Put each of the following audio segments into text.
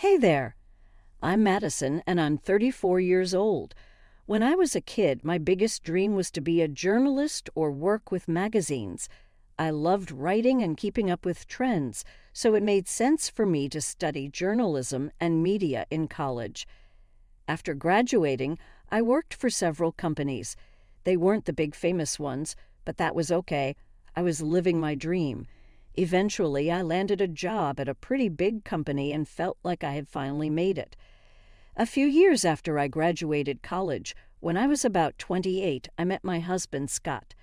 Hey there, I'm Madison and I'm 34 years old. When I was a kid, my biggest dream was to be a journalist or work with magazines. I loved writing and keeping up with trends, so it made sense for me to study journalism and media in college. After graduating, I worked for several companies. They weren't the big famous ones, but that was okay. I was living my dream. Eventually, I landed a job at a pretty big company and felt like I had finally made it. A few years after I graduated college, when I was about 28, I met my husband, Scott.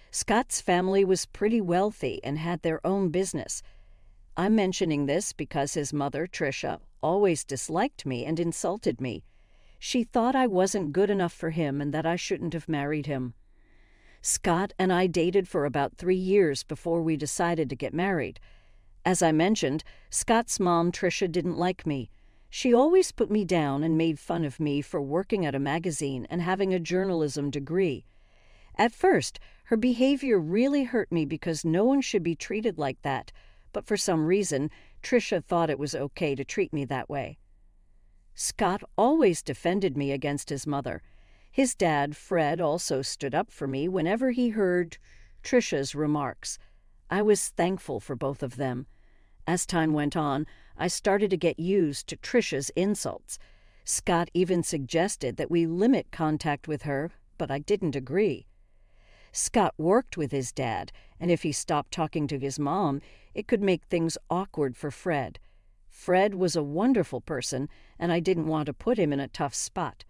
Scott's family was pretty wealthy and had their own business. I'm mentioning this because his mother, Tricia, always disliked me and insulted me. She thought I wasn't good enough for him and that I shouldn't have married him. Scott and I dated for about 3 years before we decided to get married. As I mentioned, Scott's mom, Tricia, didn't like me. She always put me down and made fun of me for working at a magazine and having a journalism degree. At first, her behavior really hurt me because no one should be treated like that, but for some reason, Tricia thought it was okay to treat me that way. Scott always defended me against his mother. His dad, Fred, also stood up for me whenever he heard Tricia's remarks. I was thankful for both of them. As time went on, I started to get used to Tricia's insults. Scott even suggested that we limit contact with her, but I didn't agree. Scott worked with his dad, and if he stopped talking to his mom, it could make things awkward for Fred. Fred was a wonderful person, and I didn't want to put him in a tough spot.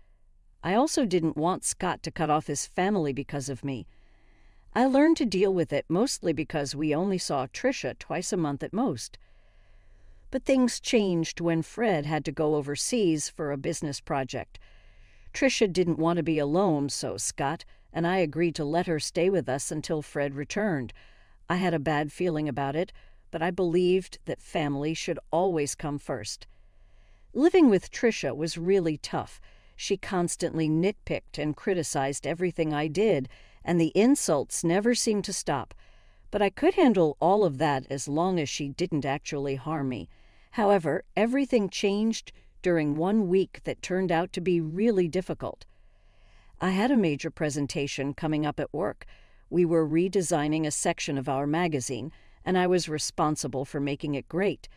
I also didn't want Scott to cut off his family because of me. I learned to deal with it mostly because we only saw Tricia twice a month at most. But things changed when Fred had to go overseas for a business project. Tricia didn't want to be alone, so Scott and I agreed to let her stay with us until Fred returned. I had a bad feeling about it, but I believed that family should always come first. Living with Tricia was really tough. She constantly nitpicked and criticized everything I did, and the insults never seemed to stop. But I could handle all of that as long as she didn't actually harm me. However, everything changed during one week that turned out to be really difficult. I had a major presentation coming up at work. We were redesigning a section of our magazine, and I was responsible for making it great.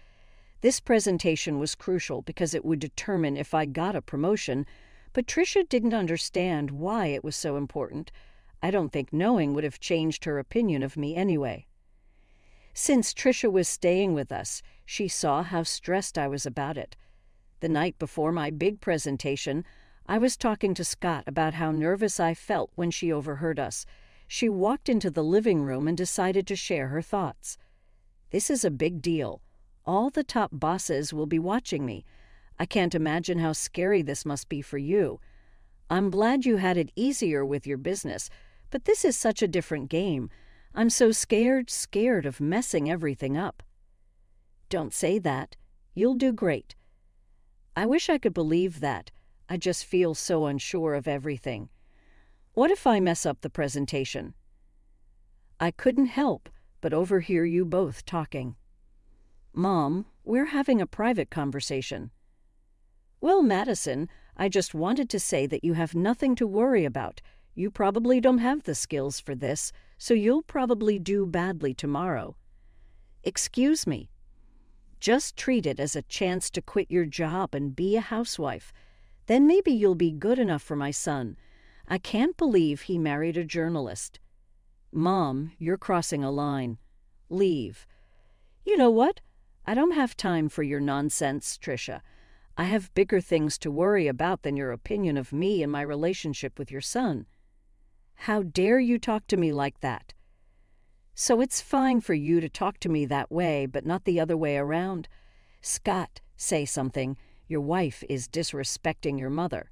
This presentation was crucial because it would determine if I got a promotion, but Tricia didn't understand why it was so important. I don't think knowing would have changed her opinion of me anyway. Since Tricia was staying with us, she saw how stressed I was about it. The night before my big presentation, I was talking to Scott about how nervous I felt when she overheard us. She walked into the living room and decided to share her thoughts. "This is a big deal. All the top bosses will be watching me. I can't imagine how scary this must be for you. I'm glad you had it easier with your business, but this is such a different game. I'm so scared of messing everything up." "Don't say that. You'll do great." I wish I could believe that. I just feel so unsure of everything. What if I mess up the presentation? I couldn't help but overhear you both talking. "Mom, we're having a private conversation." "Well, Madison, I just wanted to say that you have nothing to worry about. You probably don't have the skills for this, so you'll probably do badly tomorrow." "Excuse me." "Just treat it as a chance to quit your job and be a housewife. Then maybe you'll be good enough for my son. I can't believe he married a journalist." "Mom, you're crossing a line. Leave." "You know what? I don't have time for your nonsense, Tricia. I have bigger things to worry about than your opinion of me and my relationship with your son." "How dare you talk to me like that?" "So it's fine for you to talk to me that way, but not the other way around? Scott, say something. Your wife is disrespecting your mother."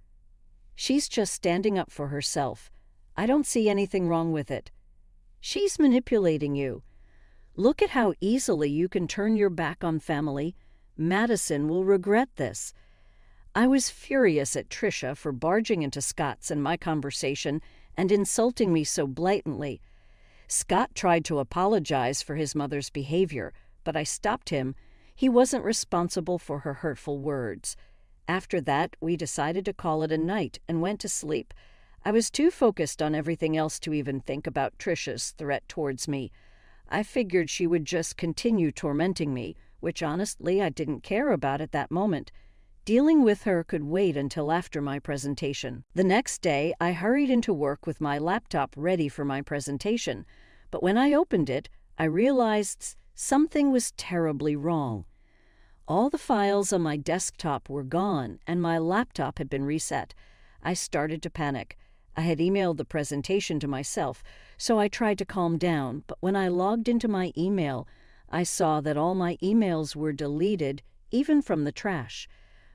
"She's just standing up for herself. I don't see anything wrong with it." "She's manipulating you. Look at how easily you can turn your back on family. Madison will regret this." I was furious at Tricia for barging into Scott's and my conversation and insulting me so blatantly. Scott tried to apologize for his mother's behavior, but I stopped him. He wasn't responsible for her hurtful words. After that, we decided to call it a night and went to sleep. I was too focused on everything else to even think about Trisha's threat towards me. I figured she would just continue tormenting me, which honestly I didn't care about at that moment. Dealing with her could wait until after my presentation. The next day, I hurried into work with my laptop ready for my presentation, but when I opened it, I realized something was terribly wrong. All the files on my desktop were gone, and my laptop had been reset. I started to panic. I had emailed the presentation to myself, so I tried to calm down, but when I logged into my email, I saw that all my emails were deleted, even from the trash.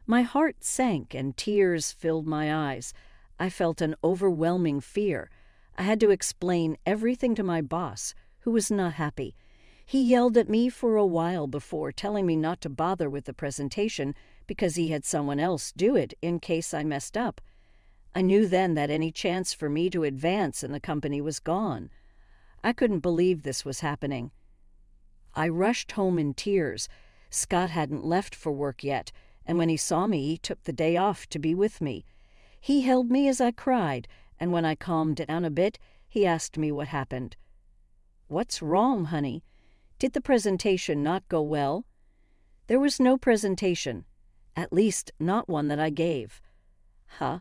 My heart sank and tears filled my eyes. I felt an overwhelming fear. I had to explain everything to my boss, who was not happy. He yelled at me for a while before telling me not to bother with the presentation because he had someone else do it in case I messed up. I knew then that any chance for me to advance in the company was gone. I couldn't believe this was happening. I rushed home in tears. Scott hadn't left for work yet, and when he saw me, he took the day off to be with me. He held me as I cried, and when I calmed down a bit, he asked me what happened. "What's wrong, honey? Did the presentation not go well?" "There was no presentation. At least, not one that I gave." "Huh?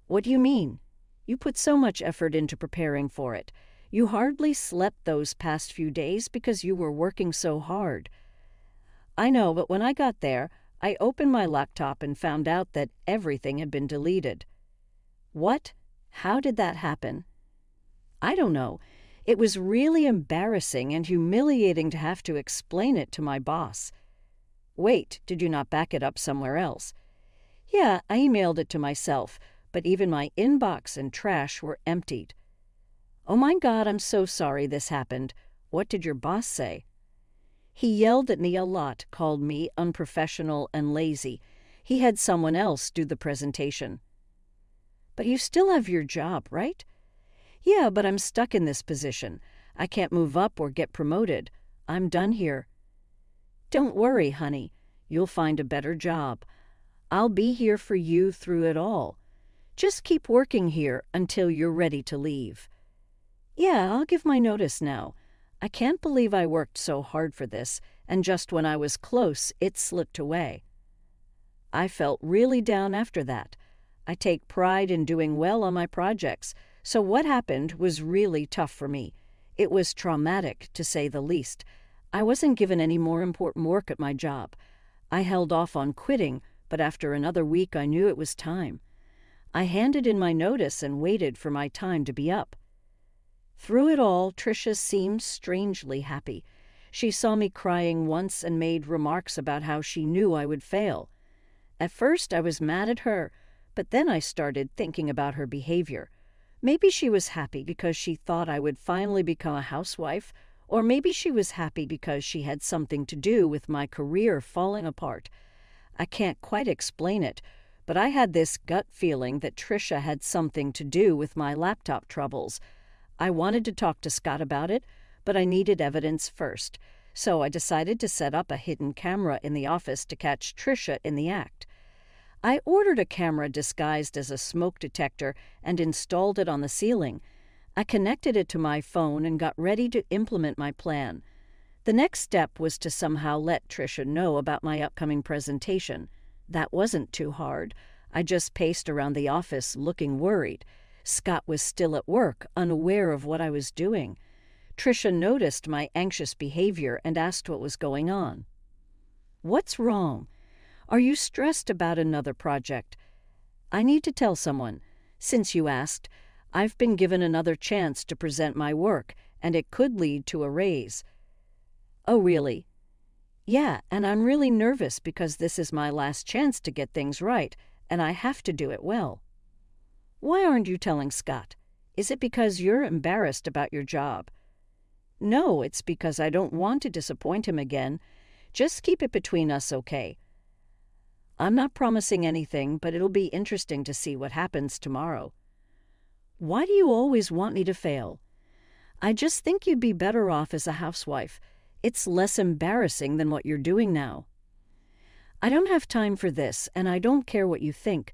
What do you mean? You put so much effort into preparing for it. You hardly slept those past few days because you were working so hard." "I know, but when I got there, I opened my laptop and found out that everything had been deleted." "What? How did that happen?" "I don't know. It was really embarrassing and humiliating to have to explain it to my boss." "Wait, did you not back it up somewhere else?" "Yeah, I emailed it to myself, but even my inbox and trash were emptied." "Oh my God, I'm so sorry this happened. What did your boss say?" "He yelled at me a lot, called me unprofessional and lazy. He had someone else do the presentation." "But you still have your job, right?" "Yeah, but I'm stuck in this position. I can't move up or get promoted. I'm done here." "Don't worry, honey. You'll find a better job. I'll be here for you through it all. Just keep working here until you're ready to leave." "Yeah, I'll give my notice now. I can't believe I worked so hard for this, and just when I was close, it slipped away." I felt really down after that. I take pride in doing well on my projects, so what happened was really tough for me. It was traumatic, to say the least. I wasn't given any more important work at my job. I held off on quitting, but after another week I knew it was time. I handed in my notice and waited for my time to be up. Through it all, Tricia seemed strangely happy. She saw me crying once and made remarks about how she knew I would fail. At first I was mad at her, but then I started thinking about her behavior. Maybe she was happy because she thought I would finally become a housewife, or maybe she was happy because she had something to do with my career falling apart. I can't quite explain it, but I had this gut feeling that Tricia had something to do with my laptop troubles. I wanted to talk to Scott about it, but I needed evidence first, so I decided to set up a hidden camera in the office to catch Tricia in the act. I ordered a camera disguised as a smoke detector and installed it on the ceiling. I connected it to my phone and got ready to implement my plan. The next step was to somehow let Tricia know about my upcoming presentation. That wasn't too hard. I just paced around the office looking worried. Scott was still at work, unaware of what I was doing. Tricia noticed my anxious behavior and asked what was going on. "What's wrong? Are you stressed about another project?" "I need to tell someone. Since you asked, I've been given another chance to present my work, and it could lead to a raise." "Oh, really?" "Yeah, and I'm really nervous because this is my last chance to get things right, and I have to do it well." "Why aren't you telling Scott? Is it because you're embarrassed about your job?" "No, it's because I don't want to disappoint him again. Just keep it between us, okay?" "I'm not promising anything, but it'll be interesting to see what happens tomorrow." "Why do you always want me to fail?" "I just think you'd be better off as a housewife. It's less embarrassing than what you're doing now." I don't have time for this, and I don't care what you think.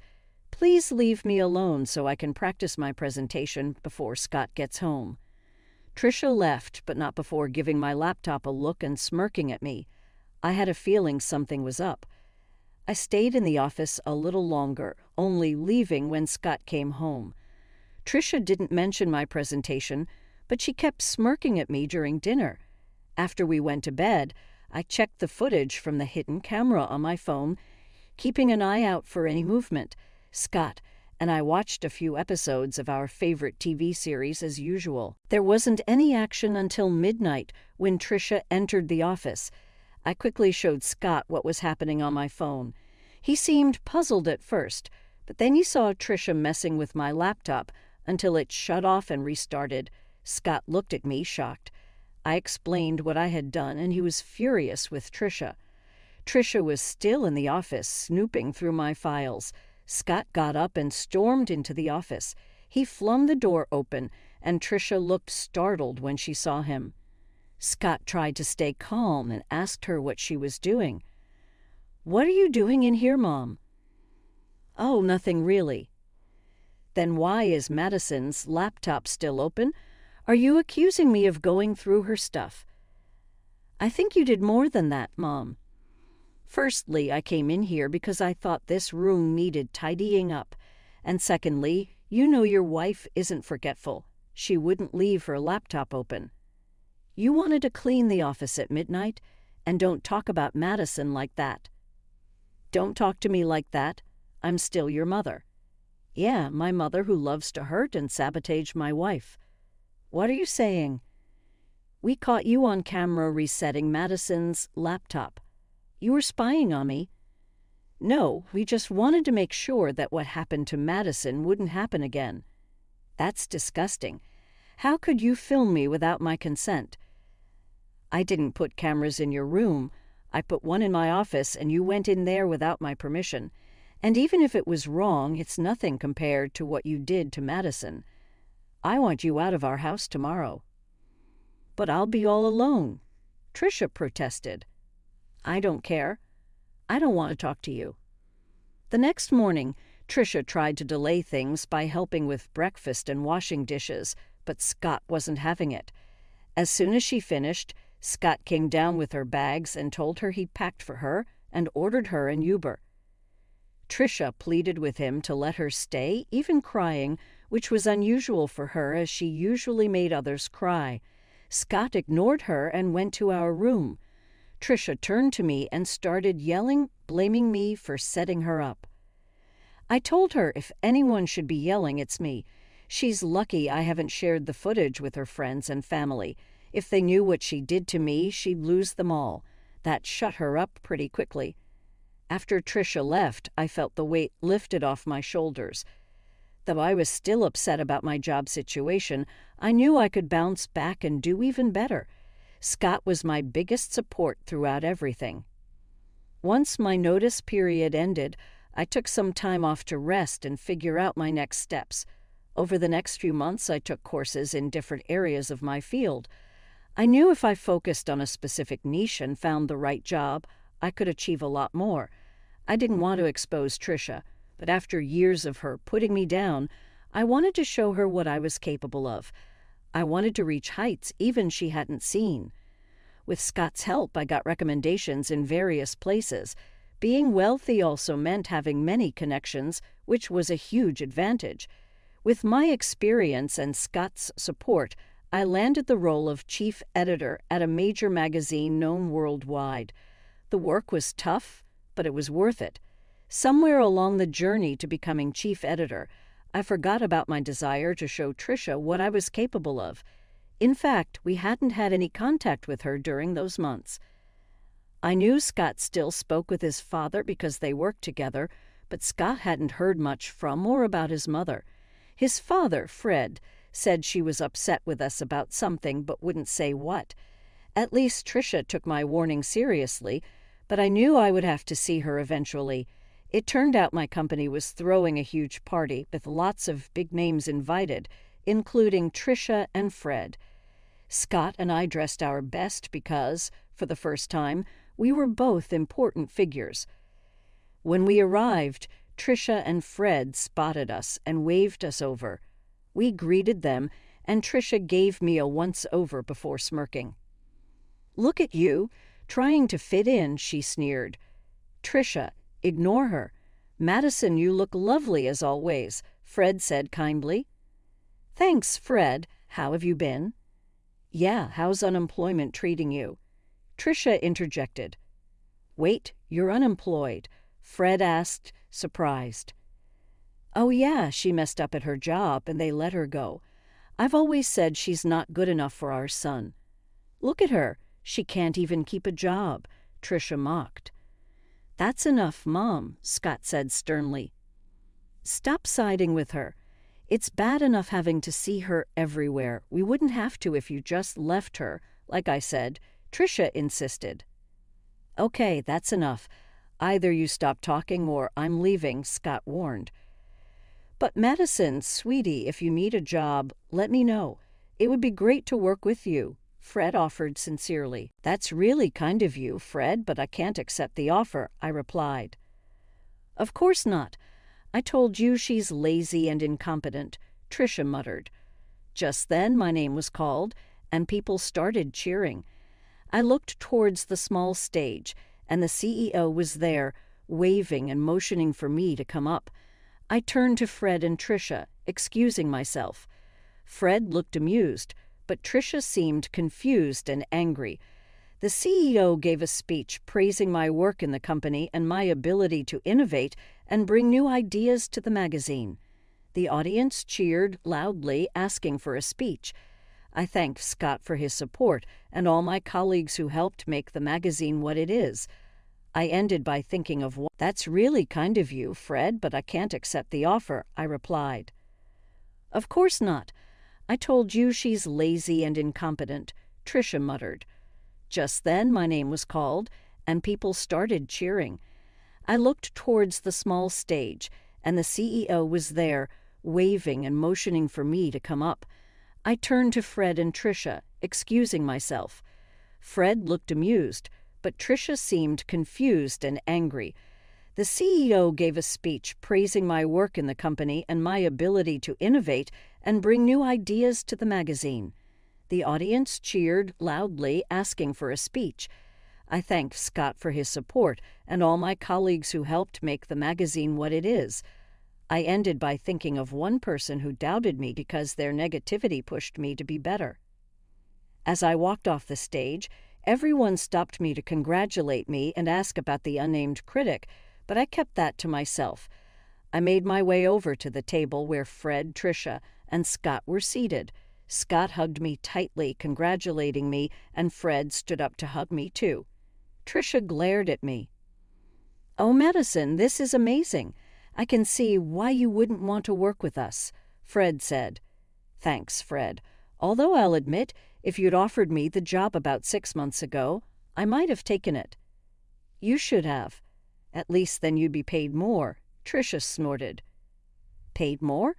Please leave me alone so I can practice my presentation before Scott gets home. Trisha left, but not before giving my laptop a look and smirking at me. I had a feeling something was up. I stayed in the office a little longer, only leaving when Scott came home. Trisha didn't mention my presentation, but she kept smirking at me during dinner. After we went to bed, I checked the footage from the hidden camera on my phone, keeping an eye out for any movement. Scott and I watched a few episodes of our favorite TV series as usual. There wasn't any action until midnight when Trisha entered the office. I quickly showed Scott what was happening on my phone. He seemed puzzled at first, but then he saw Trisha messing with my laptop until it shut off and restarted. Scott looked at me, shocked. I explained what I had done, and he was furious with Trisha. Trisha was still in the office, snooping through my files. Scott got up and stormed into the office. He flung the door open, and Trisha looked startled when she saw him. Scott tried to stay calm and asked her what she was doing. "What are you doing in here, Mom?" "Oh, nothing really." "Then why is Madison's laptop still open? Are you accusing me of going through her stuff?" "I think you did more than that, Mom. Firstly, I came in here because I thought this room needed tidying up. And secondly, you know your wife isn't forgetful. She wouldn't leave her laptop open. You wanted to clean the office at midnight, and don't talk about Madison like that." "Don't talk to me like that. I'm still your mother." "Yeah, my mother who loves to hurt and sabotage my wife." "What are you saying?" "We caught you on camera resetting Madison's laptop. You were spying on me." "No, we just wanted to make sure that what happened to Madison wouldn't happen again." "That's disgusting. How could you film me without my consent?" "I didn't put cameras in your room. I put one in my office, and you went in there without my permission. And even if it was wrong, it's nothing compared to what you did to Madison. I want you out of our house tomorrow." "But I'll be all alone," Trisha protested. "I don't care. I don't want to talk to you." The next morning, Trisha tried to delay things by helping with breakfast and washing dishes, but Scott wasn't having it. As soon as she finished, Scott came down with her bags and told her he'd packed for her and ordered her an Uber. Trisha pleaded with him to let her stay, even crying, which was unusual for her as she usually made others cry. Scott ignored her and went to our room. Trisha turned to me and started yelling, blaming me for setting her up. I told her if anyone should be yelling, it's me. She's lucky I haven't shared the footage with her friends and family. If they knew what she did to me, she'd lose them all. That shut her up pretty quickly. After Trisha left, I felt the weight lifted off my shoulders. Though I was still upset about my job situation, I knew I could bounce back and do even better. Scott was my biggest support throughout everything. Once my notice period ended, I took some time off to rest and figure out my next steps. Over the next few months, I took courses in different areas of my field. I knew if I focused on a specific niche and found the right job, I could achieve a lot more. I didn't want to expose Trisha, but after years of her putting me down, I wanted to show her what I was capable of. I wanted to reach heights even she hadn't seen. With Scott's help, I got recommendations in various places. Being wealthy also meant having many connections, which was a huge advantage. With my experience and Scott's support, I landed the role of chief editor at a major magazine known worldwide. The work was tough, but it was worth it. Somewhere along the journey to becoming chief editor, I forgot about my desire to show Trisha what I was capable of. In fact, we hadn't had any contact with her during those months. I knew Scott still spoke with his father because they worked together, but Scott hadn't heard much from or about his mother. His father, Fred, said she was upset with us about something but wouldn't say what. At least Trisha took my warning seriously, but I knew I would have to see her eventually. It turned out my company was throwing a huge party with lots of big names invited, including Trisha and Fred. Scott and I dressed our best because, for the first time, we were both important figures. When we arrived, Trisha and Fred spotted us and waved us over. We greeted them, and Trisha gave me a once-over before smirking. "Look at you, trying to fit in," she sneered. "Trisha, ignore her. Madison, you look lovely as always," Fred said kindly. "Thanks, Fred. How have you been?" "Yeah, how's unemployment treating you?" Trisha interjected. "Wait, you're unemployed?" Fred asked, surprised. "Oh yeah, she messed up at her job and they let her go. I've always said she's not good enough for our son." "Look at her. She can't even keep a job," Trisha mocked. "That's enough, Mom," Scott said sternly. "Stop siding with her. It's bad enough having to see her everywhere. We wouldn't have to if you just left her, like I said," Trisha insisted. "Okay, that's enough. Either you stop talking or I'm leaving," Scott warned. "But Madison, sweetie, if you need a job, let me know. It would be great to work with you," Fred offered sincerely. "That's really kind of you, Fred, but I can't accept the offer," I replied. "Of course not. I told you she's lazy and incompetent," Trisha muttered. Just then my name was called, and people started cheering. I looked towards the small stage, and the CEO was there, waving and motioning for me to come up. I turned to Fred and Trisha, excusing myself. Fred looked amused, but Trisha seemed confused and angry. The CEO gave a speech praising my work in the company and my ability to innovate and bring new ideas to the magazine. The audience cheered loudly, asking for a speech. I thanked Scott for his support and all my colleagues who helped make the magazine what it is. I ended by thinking of what. "That's really kind of you, Fred, but I can't accept the offer," I replied. "Of course not. I told you she's lazy and incompetent," Trisha muttered. Just then my name was called, and people started cheering. I looked towards the small stage, and the CEO was there, waving and motioning for me to come up. I turned to Fred and Trisha, excusing myself. Fred looked amused, but Trisha seemed confused and angry. The CEO gave a speech praising my work in the company and my ability to innovate and bring new ideas to the magazine. The audience cheered loudly, asking for a speech. I thanked Scott for his support and all my colleagues who helped make the magazine what it is. I ended by thinking of one person who doubted me because their negativity pushed me to be better. As I walked off the stage, everyone stopped me to congratulate me and ask about the unnamed critic, but I kept that to myself. I made my way over to the table where Fred, Trisha, and Scott were seated. Scott hugged me tightly, congratulating me, and Fred stood up to hug me too. Trisha glared at me. "Oh, Madison, this is amazing. I can see why you wouldn't want to work with us," Fred said. "Thanks, Fred. Although I'll admit, if you'd offered me the job about 6 months ago, I might have taken it." "You should have. At least then you'd be paid more," Trisha snorted. "Paid more?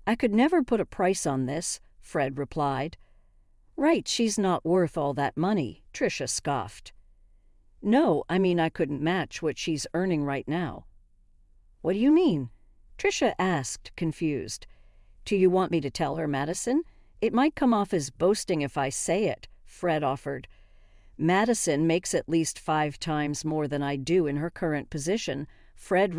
I could never put a price on this," Fred replied. "Right, she's not worth all that money," Trisha scoffed. "No, I mean I couldn't match what she's earning right now." "What do you mean?" Trisha asked, confused. "Do you want me to tell her, Madison? It might come off as boasting if I say it," Fred offered. "Madison makes at least 5 times more than I do in her current position," Fred